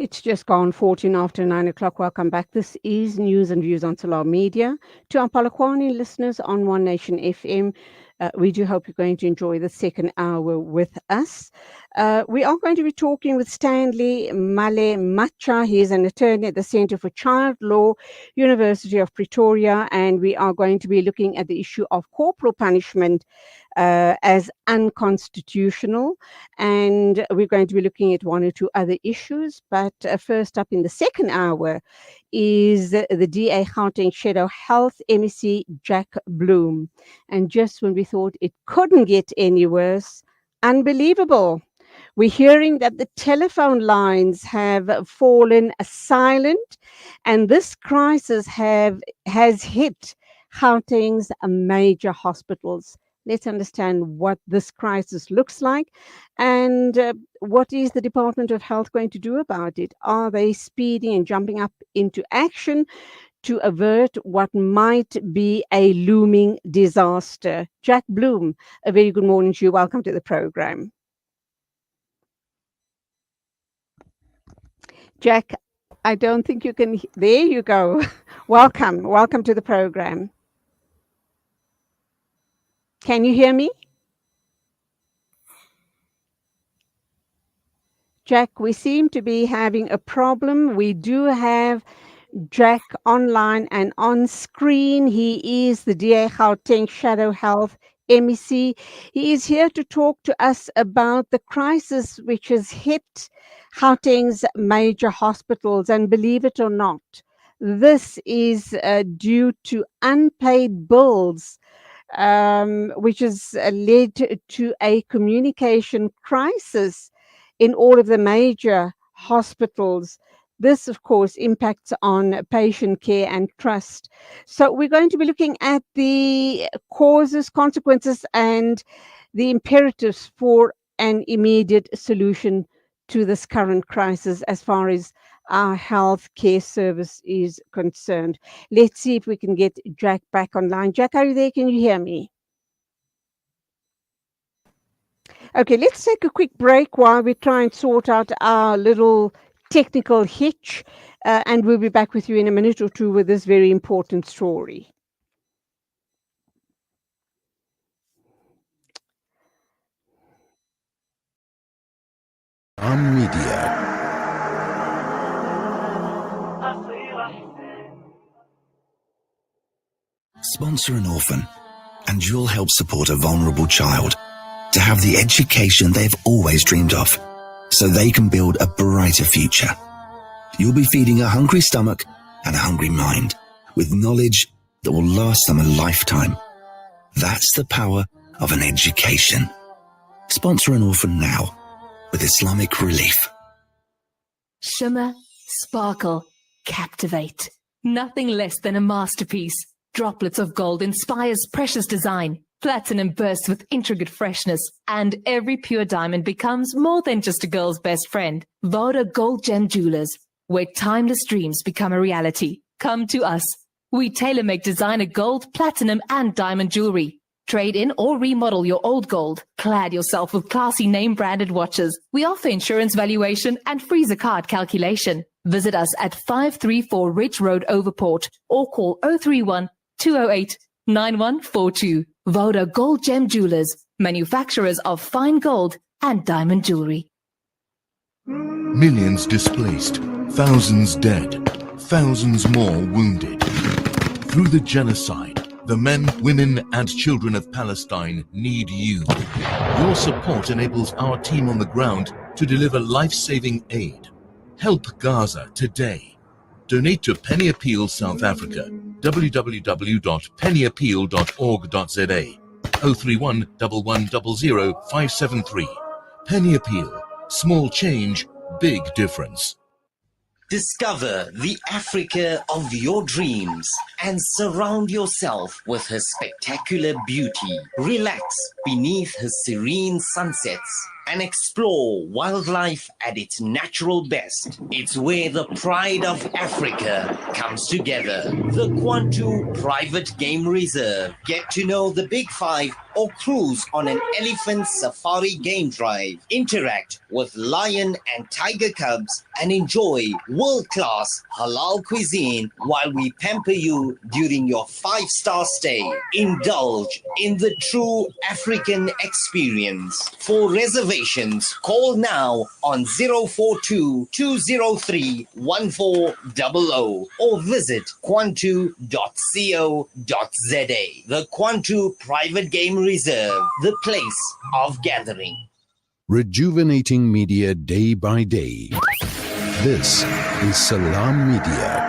It's just gone 14 after 9 o'clock. Welcome back. This is News and Views on Salar Media. To our Polokwane listeners on One Nation FM, we do hope you're going to enjoy the second hour with us. We are going to be talking with Stanley Male Macha. He is an attorney at the Centre for Child Law, University of Pretoria, and we are going to be looking at the issue of corporal punishment as unconstitutional, and we're going to be looking at one or two other issues. But first up in the second hour is the DA Gauteng Shadow Health MEC Jack Bloom. And just when we thought it couldn't get any worse, unbelievable. We're hearing that the telephone lines have fallen silent, and this crisis has hit Gauteng's major hospitals. Let's understand what this crisis looks like and what is the Department of Health going to do about it. Are they speeding and jumping up into action to avert what might be a looming disaster? Jack Bloom, a very good morning to you. Welcome to the program. Jack, I don't think you can. There you go. Welcome to the program. Can you hear me? Jack, we seem to be having a problem. We do have Jack online and on screen. He is the DA Gauteng Shadow Health MEC. He is here to talk to us about the crisis which has hit Gauteng's major hospitals. And believe it or not, this is due to unpaid bills, which has led to a communication crisis in all of the major hospitals. This, of course, impacts on patient care and trust. So we're going to be looking at the causes, consequences, and the imperatives for an immediate solution to this current crisis as far as our health care service is concerned. Let's see if we can get Jack back online. Jack, are you there? Can you hear me? Okay, let's take a quick break while we try and sort out our little technical hitch, and we'll be back with you in a minute or two with this very important story. On media. Sponsor an orphan, and you'll help support a vulnerable child to have the education they've always dreamed of, so they can build a brighter future. You'll be feeding a hungry stomach and a hungry mind with knowledge that will last them a lifetime. That's the power of an education. Sponsor an orphan now with Islamic Relief. Shimmer, sparkle, captivate. Nothing less than a masterpiece. Droplets of gold inspires precious design. Platinum bursts with intricate freshness, and every pure diamond becomes more than just a girl's best friend. Voda Gold Gem Jewelers, where timeless dreams become a reality. Come to us. We tailor-make designer gold, platinum, and diamond jewelry. Trade in or remodel your old gold. Clad yourself with classy name-branded watches. We offer insurance valuation and freezer card calculation. Visit us at 534 Ridge Road, Overport, or call 031 208 9142. Voda Gold Gem Jewelers, manufacturers of fine gold and diamond jewelry. Millions displaced, thousands dead, thousands more wounded. Through the genocide, the men, women, and children of Palestine need you. Your support enables our team on the ground to deliver life-saving aid. Help Gaza today. Donate to Penny Appeal South Africa. www.pennyappeal.org.za 031 1100 573. Penny Appeal. Small change, big difference. Discover the Africa of your dreams and surround yourself with her spectacular beauty. Relax beneath her serene sunsets and explore wildlife at its natural best. It's where the pride of Africa comes together. The Kwantu Private Game Reserve. Get to know the Big Five or cruise on an elephant safari game drive. Interact with lion and tiger cubs and enjoy world-class halal cuisine while we pamper you during your 5-star stay. Indulge in the true African experience. For reservations, call now on 042 203 1400 or visit kwantu.co.za. The Kwantu Private Game Reserve, the place of gathering. Rejuvenating media day by day. This is Salam Media.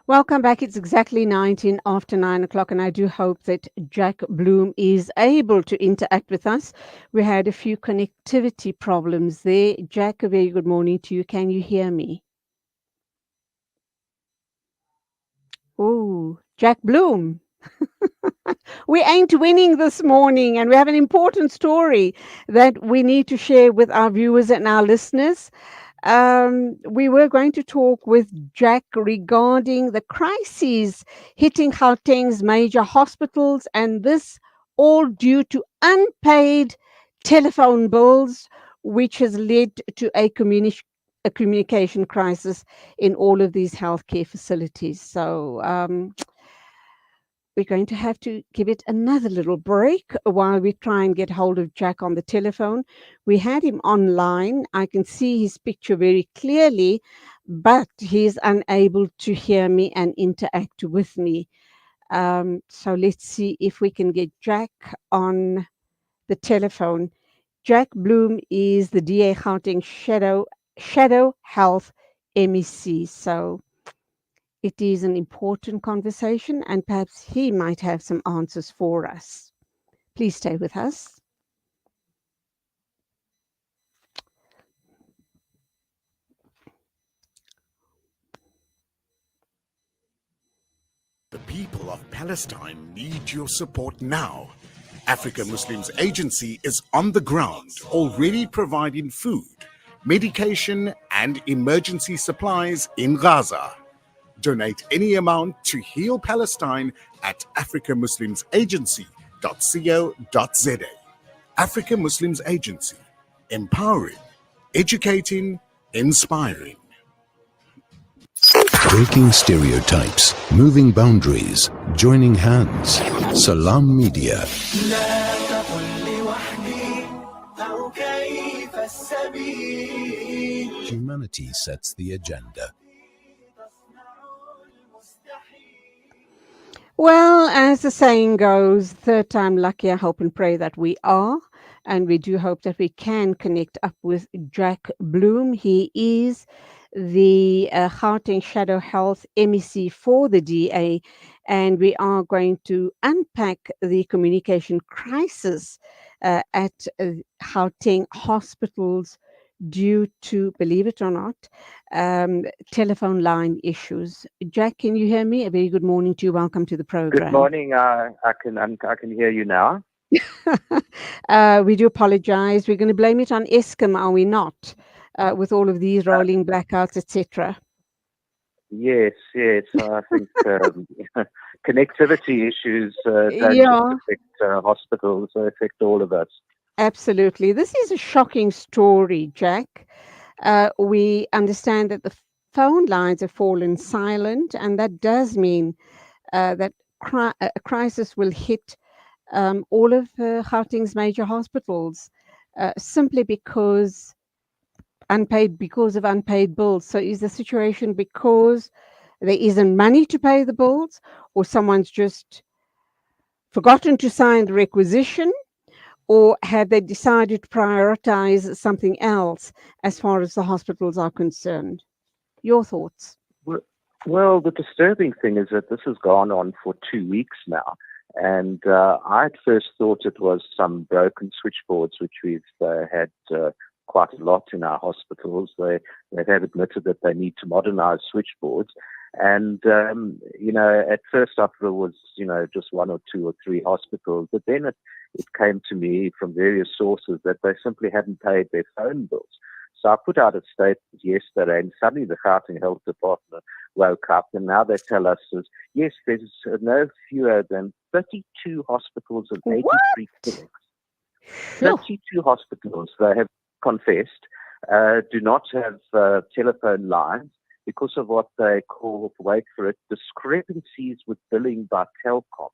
Welcome back. It's exactly 19 after 9 o'clock, and I do hope that Jack Bloom is able to interact with us. We had a few connectivity problems there. Jack, a very good morning to you. Can you hear me? Oh, Jack Bloom. We ain't winning this morning, and we have an important story that we need to share with our viewers and our listeners. We were going to talk with Jack regarding the crises hitting Gauteng's major hospitals, and this all due to unpaid telephone bills, which has led to a communication crisis in all of these healthcare facilities. So we're going to have to give it another little break while we try and get hold of Jack on the telephone. We had him online. I can see his picture very clearly, but he's unable to hear me and interact with me. So let's see if we can get Jack on the telephone. Jack Bloom is the DA Gauteng Shadow Health MEC. So it is an important conversation, and perhaps he might have some answers for us. Please stay with us. The people of Palestine need your support now. Africa Muslims Agency is on the ground, already providing food, medication, and emergency supplies in Gaza. Donate any amount to Heal Palestine at africamuslimsagency.co.za. Africa Muslims Agency, empowering, educating, inspiring. Breaking stereotypes, moving boundaries, joining hands. Salam Media. Humanity sets the agenda. Well, as the saying goes, third time lucky. I hope and pray that we are. And we do hope that we can connect up with Jack Bloom. He is the Gauteng Shadow Health MEC for the DA. And we are going to unpack the communication crisis at Gauteng hospitals due to, believe it or not, telephone line issues. Jack, can you hear me? A very good morning to you. Welcome to the program. Good morning. I can hear you now. We do apologize. We're going to blame it on Eskom, are we not? With all of these rolling blackouts, etc. Yes. I think connectivity issues don't Yeah. just affect hospitals; they affect all of us. Absolutely. This is a shocking story, Jack. We understand that the phone lines have fallen silent, and that does mean that a crisis will hit all of Gauteng's major hospitals simply because of unpaid bills. So is the situation because there isn't money to pay the bills, or someone's just forgotten to sign the requisition, or have they decided to prioritize something else as far as the hospitals are concerned? Your thoughts? Well, the disturbing thing is that this has gone on for 2 weeks now. And I at first thought it was some broken switchboards, which we've had quite a lot in our hospitals. They have admitted that they need to modernize switchboards. And, at first I thought it was, just 1 or 2 or 3 hospitals. But then it came to me from various sources that they simply hadn't paid their phone bills. So I put out a statement yesterday, and suddenly the Gauteng Health Department woke up, and now they tell us, yes, there's no fewer than 32 hospitals and 83 clinics. Sure. 32 hospitals, they have confessed, do not have telephone lines because of what they call, wait for it, discrepancies with billing by Telkom.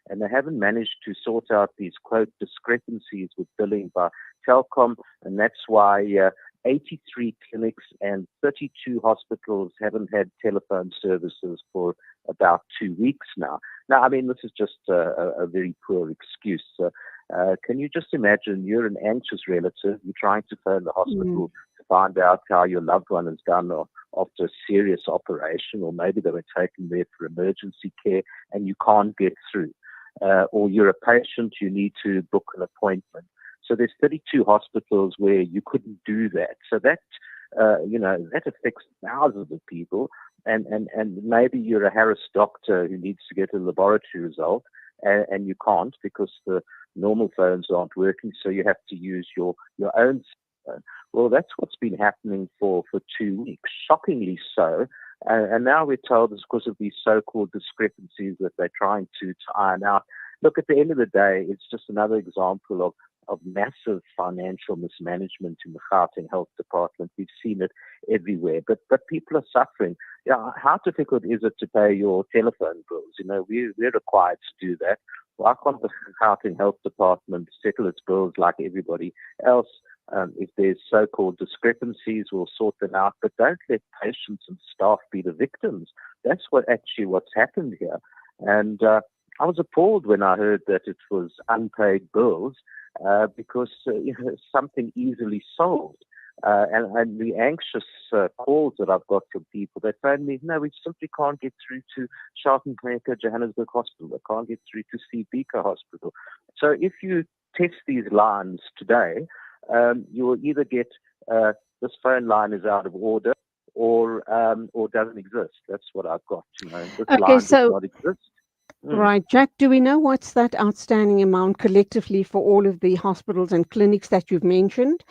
And they haven't managed to sort out these, quote, discrepancies with billing by Telkom. And that's why 83 clinics and 32 hospitals haven't had telephone services for about 2 weeks now. Now, I mean, this is just a very poor excuse. Can you just imagine you're an anxious relative, you're trying to phone the hospital to find out how your loved one is done after a serious operation, or maybe they were taken there for emergency care and you can't get through. Or you're a patient, you need to book an appointment. So there's 32 hospitals where you couldn't do that. So that, that affects thousands of people. And maybe you're a harassed doctor who needs to get a laboratory result and you can't because the normal phones aren't working. So you have to use your own phone. Well, that's what's been happening for 2 weeks, shockingly so. And now we're told it's because of these so-called discrepancies that they're trying to iron out. Look, at the end of the day, it's just another example of massive financial mismanagement in the Gauteng Health Department. We've seen it everywhere, but people are suffering. Yeah, how difficult is it to pay your telephone bills? We're required to do that. Why can't the Gauteng Health Department settle its bills like everybody else? If there's so-called discrepancies, we'll sort them out, but don't let patients and staff be the victims. That's what's happened here. And I was appalled when I heard that it was unpaid bills because something easily solved. And the anxious calls that I've got from people, they phone me, no, we simply can't get through to Charlton-Kruger Johannesburg Hospital. We can't get through to Steve Biko Hospital. So if you test these lines today, you will either get this phone line is out of order or doesn't exist. That's what I've got. This line does not exist. Right, Jack, do we know what's that outstanding amount collectively for all of the hospitals and clinics that you've mentioned?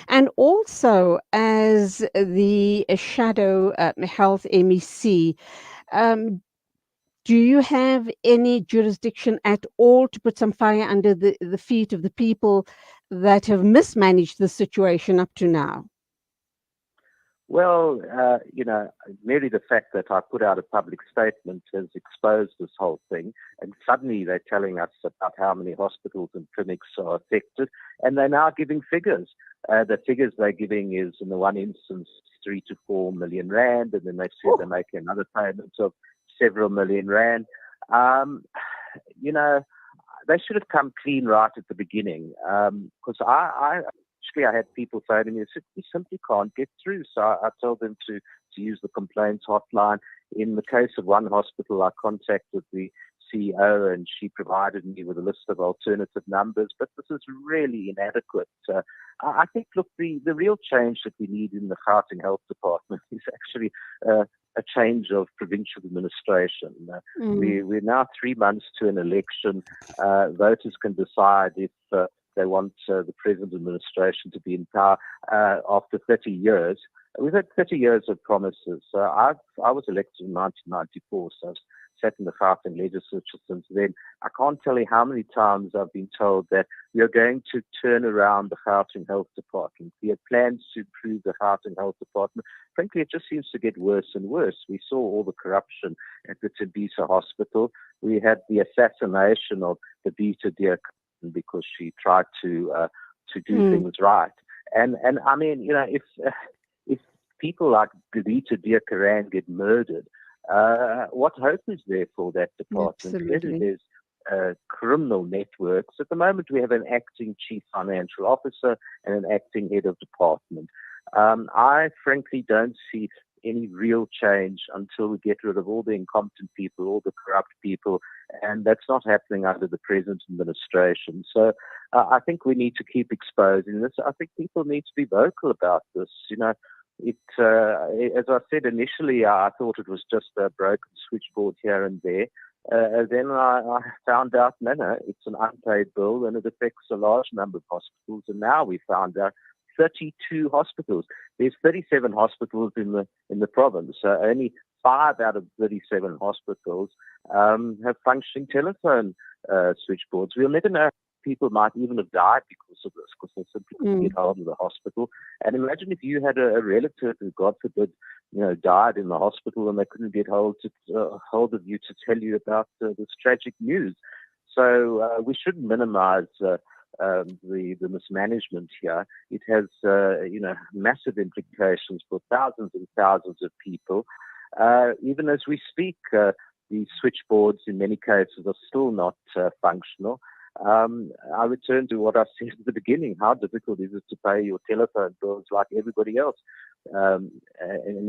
And also, as the shadow health MEC, do you have any jurisdiction at all to put some fire under the feet of the people that have mismanaged the situation up to now? Well, merely the fact that I put out a public statement has exposed this whole thing. And suddenly they're telling us about how many hospitals and clinics are affected. And they're now giving figures. The figures they're giving is, in the one instance, 3 to 4 million rand. And then they said they're making another payment of several million rand. They should have come clean right at the beginning. Because I had people phoning me and said, we simply can't get through. So I told them to use the complaints hotline. In the case of one hospital, I contacted the CEO and she provided me with a list of alternative numbers, but this is really inadequate. I think, look, the real change that we need in the Gauteng Health Department is actually a change of provincial administration. We're now 3 months to an election. Voters can decide if they want the present administration to be in power after 30 years. We've had 30 years of promises. I was elected in 1994, so I've sat in the Gauteng legislature since then. I can't tell you how many times I've been told that we are going to turn around the Gauteng Health Department. We have plans to improve the Gauteng Health Department. Frankly, it just seems to get worse and worse. We saw all the corruption at the Tembisa Hospital. We had the assassination of the Bita Deer because she tried to do things right. And I mean, if people like Bita Deer get murdered, what hope is there for that department? Absolutely. There's criminal networks. At the moment, we have an acting chief financial officer and an acting head of department. I frankly don't see any real change until we get rid of all the incompetent people, all the corrupt people, and that's not happening under the present administration. So I think we need to keep exposing this. I think people need to be vocal about this. As I said initially, I thought it was just a broken switchboard here and there. Then I found out, no, it's an unpaid bill and it affects a large number of hospitals. And now we found out 32 hospitals. There's 37 hospitals in the province. So only 5 out of 37 hospitals have functioning telephone switchboards. We'll never know. People might even have died because of this, because they simply couldn't get hold of the hospital. And imagine if you had a relative who, God forbid, died in the hospital and they couldn't get hold of you to tell you about this tragic news. So we shouldn't minimize the mismanagement here. It has massive implications for thousands and thousands of people. Even as we speak, these switchboards in many cases are still not functional. I return to what I said at the beginning. How difficult is it to pay your telephone bills like everybody else? And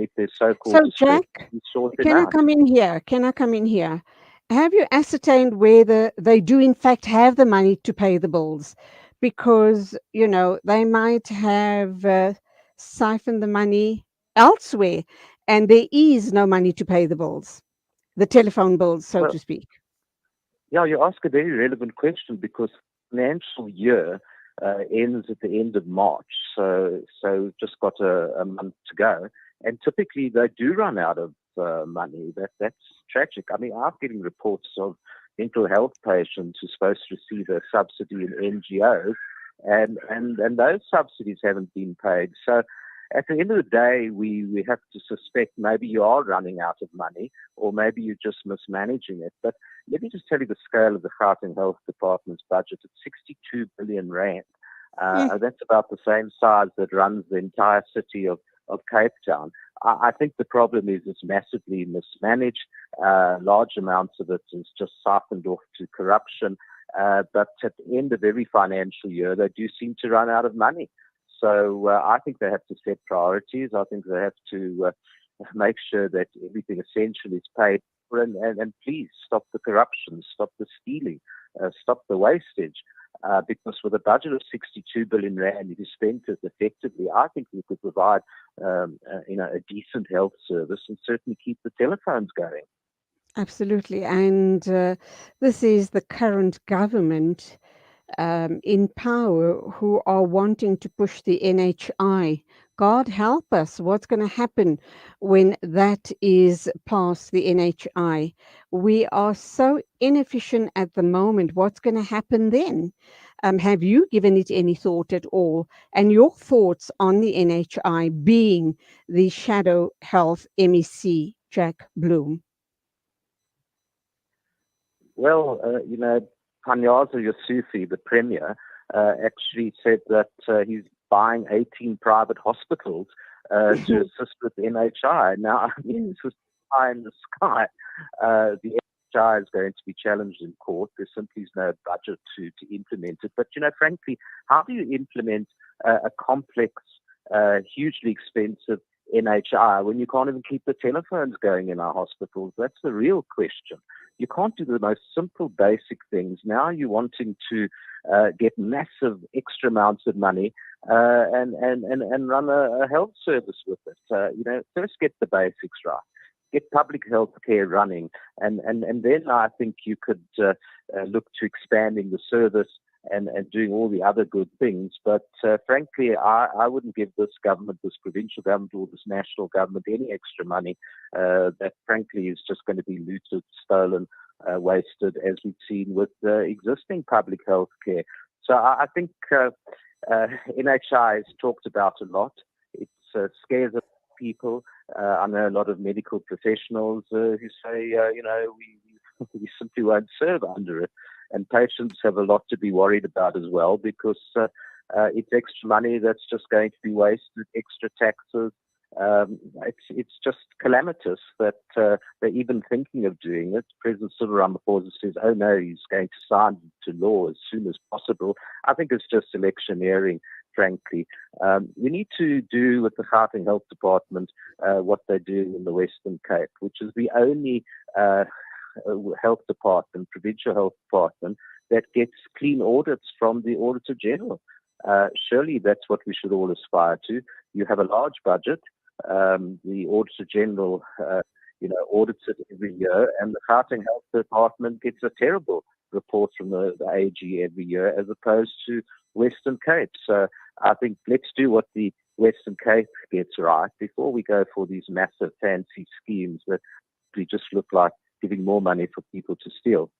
if there's so-called distress, Jack, you sort them can I out. come in here? Have you ascertained whether they do in fact have the money to pay the bills? Because, they might have siphoned the money elsewhere and there is no money to pay the bills, the telephone bills, so Well, to speak. yeah, you ask a very relevant question because financial year ends at the end of March, so just got a month to go, and typically they do run out of money. That's tragic. I mean, I'm getting reports of mental health patients who are supposed to receive a subsidy in NGOs, and those subsidies haven't been paid. So at the end of the day, we have to suspect maybe you are running out of money or maybe you're just mismanaging it. But let me just tell you the scale of the Gauteng Health Department's budget. It's 62 billion rand. That's about the same size that runs the entire city of Cape Town. I think the problem is it's massively mismanaged. Large amounts of it is just siphoned off to corruption. But at the end of every financial year, they do seem to run out of money. So I think they have to set priorities. I think they have to make sure that everything essential is paid for, and please stop the corruption, stop the stealing, stop the wastage. Because with a budget of 62 billion rand, if you spend it effectively, I think we could provide a decent health service and certainly keep the telephones going. Absolutely. And this is the current government in power who are wanting to push the NHI. God help us. What's going to happen when that is past the NHI? We are so inefficient at the moment. What's going to happen then? Have you given it any thought at all? And your thoughts on the NHI being the Shadow Health MEC, Jack Bloom? Well, Panyaza Yusufi, the Premier, actually said that he's buying 18 private hospitals to assist with the NHI. Now, I mean, this was pie in the sky. The NHI is going to be challenged in court. There simply is no budget to implement it. But, frankly, how do you implement a complex, hugely expensive NHI when you can't even keep the telephones going in our hospitals? That's the real question. You can't do the most simple, basic things. Now you're wanting to get massive extra amounts of money and run a health service with it. First get the basics right. Get public health care running, and then I think you could look to expanding the service and doing all the other good things. But frankly, I wouldn't give this government, this provincial government or this national government any extra money that frankly is just going to be looted, stolen, wasted, as we've seen with existing public health care. So I think NHI is talked about a lot. It scares people. I know a lot of medical professionals who say, we simply won't serve under it. And patients have a lot to be worried about as well because it's extra money that's just going to be wasted, extra taxes. It's just calamitous that they're even thinking of doing it. President Cyril Ramaphosa says, oh no, he's going to sign to law as soon as possible. I think it's just electioneering, frankly. We need to do with the Gauteng Health Department what they do in the Western Cape, which is the only health department, provincial health department, that gets clean audits from the Auditor General. Surely that's what we should all aspire to. You have a large budget. The Auditor General, audits it every year, and the Gauteng Health Department gets a terrible report from the AG every year, as opposed to Western Cape. So I think let's do what the Western Cape gets right before we go for these massive fancy schemes that we just look like giving more money for people to steal.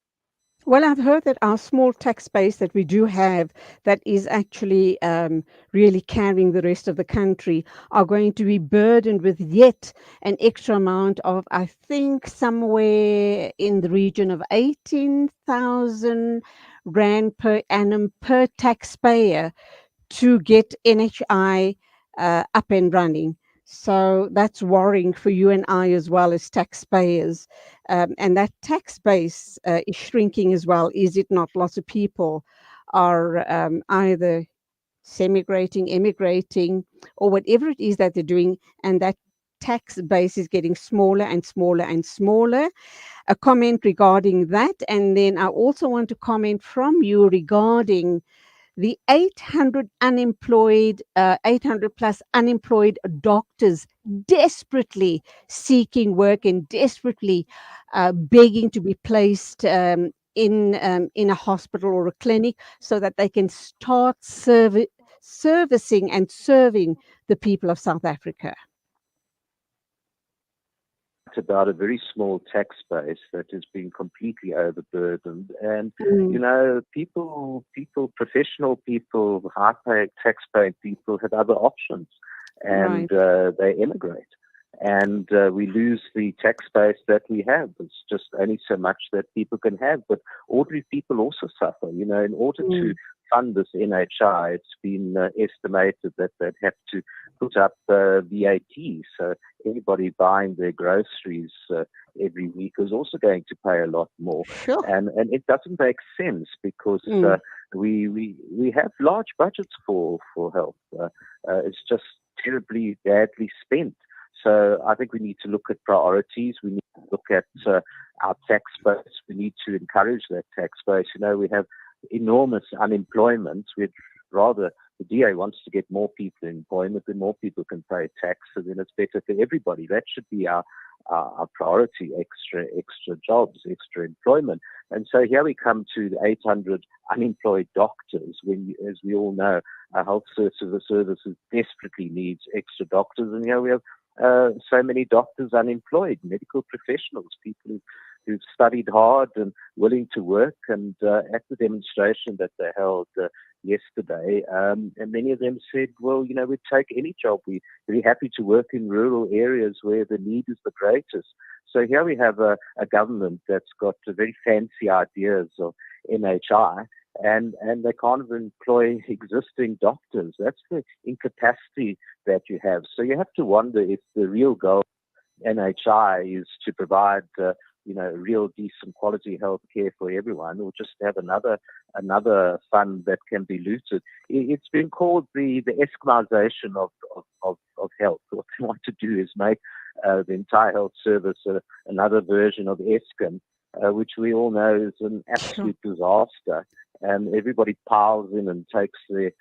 Well, I've heard that our small tax base that we do have, that is actually really carrying the rest of the country, are going to be burdened with yet an extra amount of, I think, somewhere in the region of 18,000 Rand per annum per taxpayer to get NHI up and running. So that's worrying for you and I as well as taxpayers. And that tax base is shrinking as well, is it not? Lots of people are either semigrating, emigrating, or whatever it is that they're doing, and that tax base is getting smaller and smaller and smaller. A comment regarding that, and then I also want to comment from you regarding the 800 plus unemployed doctors desperately seeking work and desperately begging to be placed in a hospital or a clinic so that they can start servicing and serving the people of South Africa. About a very small tax base that is being completely overburdened, and professional people, high-paid, tax-paid people have other options, and they immigrate, and we lose the tax base that we have. It's just only so much that people can have, but ordinary people also suffer. In order to fund this NHI, it's been estimated that they'd have to put up VAT. So anybody buying their groceries every week is also going to pay a lot more. Sure. And it doesn't make sense because we have large budgets for health. It's just terribly badly spent. So I think we need to look at priorities. We need to look at our tax base. We need to encourage that tax base. We have enormous unemployment. The DA wants to get more people in employment, then more people can pay tax, and then it's better for everybody. That should be our priority: extra jobs, extra employment. And so here we come to the 800 unemployed doctors. When, as we all know, our health services desperately needs extra doctors, and here we have so many doctors unemployed, medical professionals, people who've studied hard and willing to work. And at the demonstration that they held yesterday, and many of them said, well, we'd take any job. We're very happy to work in rural areas where the need is the greatest. So here we have a government that's got very fancy ideas of NHI, and they can't employ existing doctors. That's the incapacity that you have. So you have to wonder if the real goal of NHI is to provide real decent quality health care for everyone, or just have another fund that can be looted. It's been called the Eskomization of health. What they want to do is make the entire health service another version of Eskom, which we all know is an absolute disaster. And everybody piles in and takes their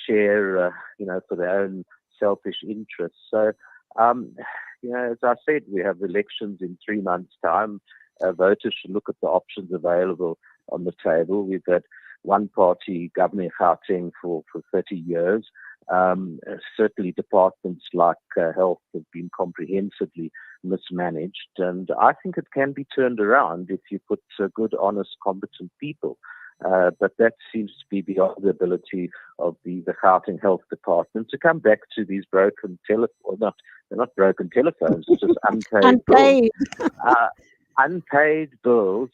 share, for their own selfish interests. So, as I said, we have elections in 3 months' time. Voters should look at the options available on the table. We've had one party governing Gauteng for 30 years. Certainly departments like health have been comprehensively mismanaged. And I think it can be turned around if you put good, honest, competent people. But that seems to be beyond the ability of the Gauteng Health Department to come back to these broken they're not broken telephones, it's just unpaid bills. Unpaid bills.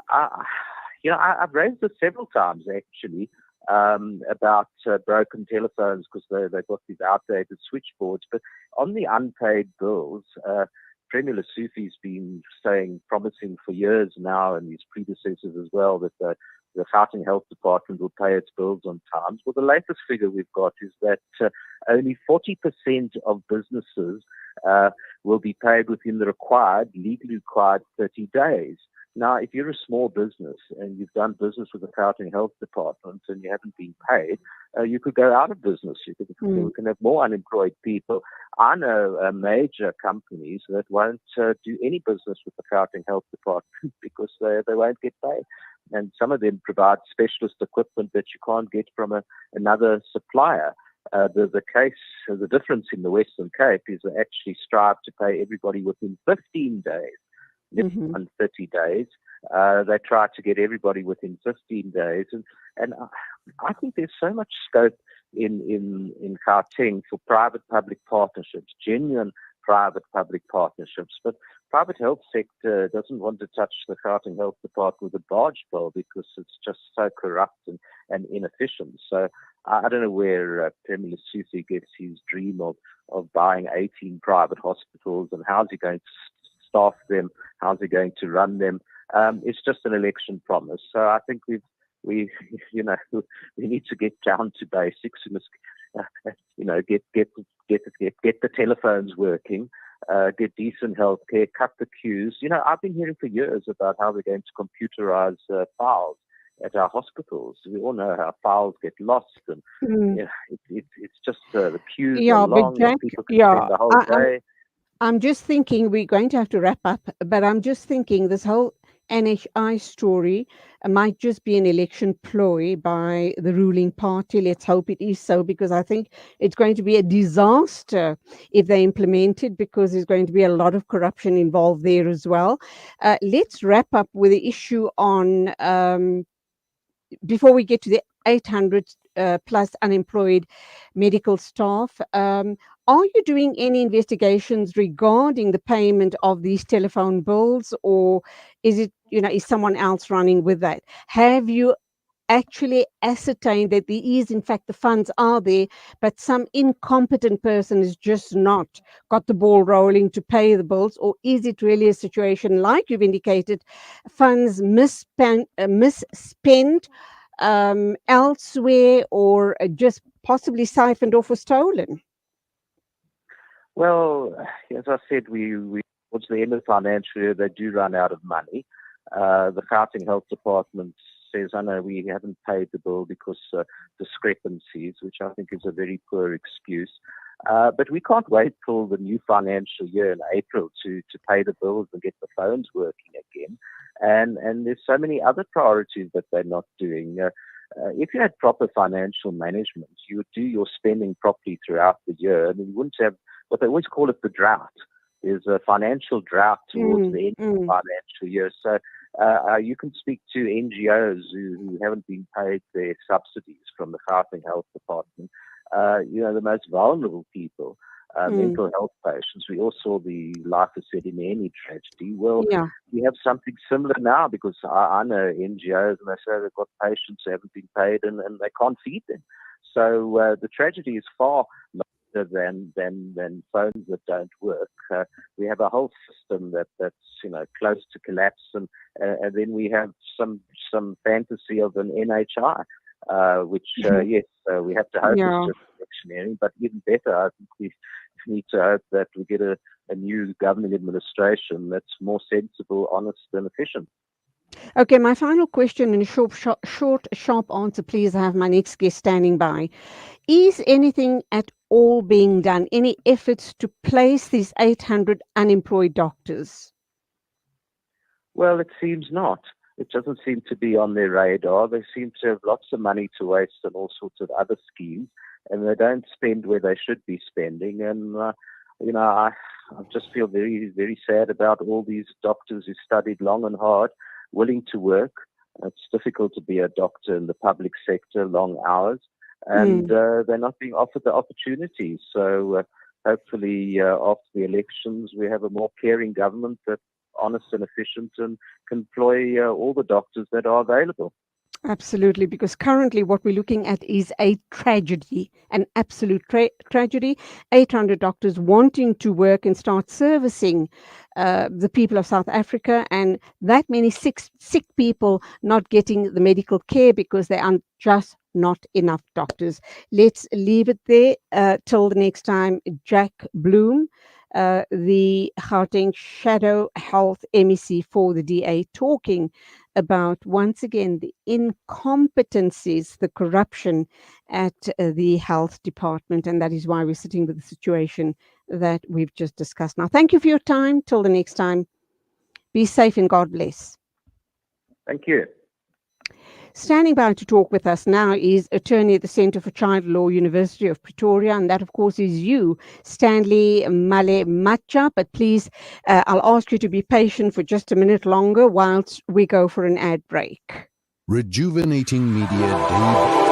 I've raised this several times actually about broken telephones because they've got these outdated switchboards. But on the unpaid bills, Premier Lesufi's been promising for years now, and his predecessors as well, that the Gauteng Health Department will pay its bills on time. Well, the latest figure we've got is that only 40% of businesses will be paid within the legally required 30 days. Now, if you're a small business and you've done business with the Gauteng Health Department and you haven't been paid, you could go out of business. We can have more unemployed people. I know major companies that won't do any business with the Gauteng Health Department because they won't get paid. and some of them provide specialist equipment that you can't get from another supplier. The difference in the Western Cape is they actually strive to pay everybody within 15 days, Mm-hmm. on 30 days. They try to get everybody within 15 days. And I think there's so much scope in Gauteng for private-public partnerships, genuine private-public partnerships. But private health sector doesn't want to touch the Gauteng Health Department with a barge pole because it's just so corrupt and inefficient. So I don't know where Premier Susi gets his dream of buying 18 private hospitals, and how's he going to staff them, how's he going to run them. It's just an election promise. So I think we need to get down to basics. We must, get the telephones working, get decent healthcare, cut the queues. I've been hearing for years about how we're going to computerize files at our hospitals. We all know how files get lost, and it's just the queues Yeah, are but long, Jack, and people can yeah, spend the whole day. I'm just thinking we're going to have to wrap up, but I'm just thinking this whole NHI story might just be an election ploy by the ruling party. Let's hope it is so, because I think it's going to be a disaster if they implement it, because there's going to be a lot of corruption involved there as well. Let's wrap up with the issue on before we get to the 800 plus unemployed medical staff. Are you doing any investigations regarding the payment of these telephone bills, or is it, is someone else running with that? Have you actually ascertained that there is, in fact, the funds are there, but some incompetent person has just not got the ball rolling to pay the bills? Or is it really a situation, like you've indicated, funds misspent elsewhere, or just possibly siphoned off or stolen? Well, as I said, we towards the end of the financial year, they do run out of money. The Gauteng Health Department says, "I know we haven't paid the bill because discrepancies," which I think is a very poor excuse. But we can't wait till the new financial year in April to pay the bills and get the phones working again. And there's so many other priorities that they're not doing. If you had proper financial management, you would do your spending properly throughout the year, and you wouldn't have what they always call it the drought. There's a financial drought towards the end of the financial year. So you can speak to NGOs who haven't been paid their subsidies from the Gauteng Health Department. The most vulnerable people, mental health patients. We all saw the Life of Sedimeni tragedy. Well, Yeah. we have something similar now, because I know NGOs, and they say they've got patients who haven't been paid and they can't feed them. So the tragedy is far larger than phones that don't work. We have a whole system that's close to collapse, and then we have some fantasy of an NHI, which yes, we have to hope Yeah. it's just electioneering. But even better, I think we need to hope that we get a new government administration that's more sensible, honest, and efficient. Okay, my final question in a short, sharp answer, please. I have my next guest standing by. Is anything at all being done? Any efforts to place these 800 unemployed doctors? Well, it seems not. It doesn't seem to be on their radar. They seem to have lots of money to waste on all sorts of other schemes, and they don't spend where they should be spending. And, I just feel very, very sad about all these doctors who studied long and hard, willing to work. It's difficult to be a doctor in the public sector, long hours, and they're not being offered the opportunities. So hopefully after the elections, we have a more caring government that's honest and efficient and can employ all the doctors that are available. Absolutely, because currently what we're looking at is a tragedy, an absolute tragedy. 800 doctors wanting to work and start servicing the people of South Africa, and that many sick people not getting the medical care because there are just not enough doctors. Let's leave it there till the next time. Jack Bloom, the Gauteng Shadow Health MEC for the DA, talking about, once again, the incompetencies, the corruption at the health department. And that is why we're sitting with the situation that we've just discussed. Now, thank you for your time. Till the next time, be safe and God bless. Thank you. Standing by to talk with us now is attorney at the Centre for Child Law, University of Pretoria, and that, of course, is you, Stanley Male Matcha. But please, I'll ask you to be patient for just a minute longer whilst we go for an ad break. Rejuvenating Media Day.